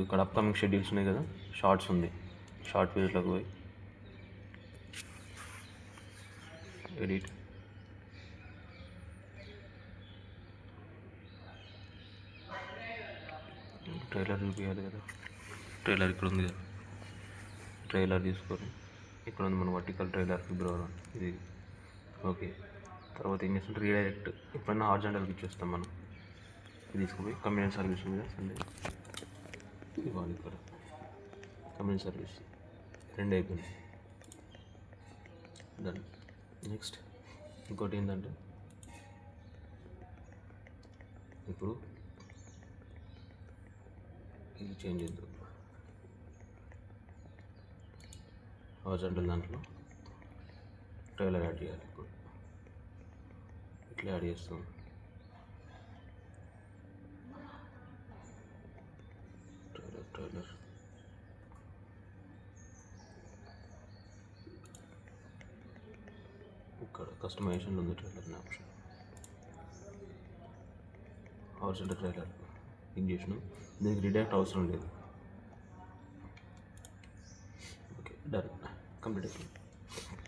ఇక్కడ upcoming schedules ఉన్నాయి కదా, షార్ట్స్ ఉంది. షార్ట్ వీడియోస్లోకి పోయి ఎడిట్, ట్రైలర్ చూపించాలి కదా. ట్రైలర్ ఇక్కడ ఉంది కదా, ట్రైలర్ తీసుకొని ఇక్కడ ఉంది మన వర్టికల్ ట్రైలర్ ఫిబ్రవరి ఇది. ఓకే, తర్వాత ఏం చేస్తుంటే రీడైరెక్ట్ ఎప్పుడైనా హారిజాంటల్కి ఇచ్చేస్తాం మనం. ఇది తీసుకుపోయి కమ్యూనిటీ సర్వీస్ మీద సండే ఇవ్వాలి. ఇక్కడ కమ్యూనిటీ సర్వీస్ 2 అయిపోయింది. దాన్ని నెక్స్ట్ ఇంకోటి ఏంటంటే ఇప్పుడు ఇది చేంజ్ చేద్దాం. హారిజాంటల్ దాంట్లో ట్రైలర్ యాడ్ చేయాలి. ఇప్పుడు ఇట్లా యాడ్ చేస్తాం. ట్రైలర్ ఇక్కడ కస్టమైజేషన్ ఉంది. ట్రైలర్ అనే ఆప్షన్ హారిజాంటల్ ట్రైలర్ క్లిక్ చేసినాం. దీనికి రిడైరెక్ట్ అవసరం లేదు. ఓకే, డన్, కంప్లీట్ అయిపోయింది.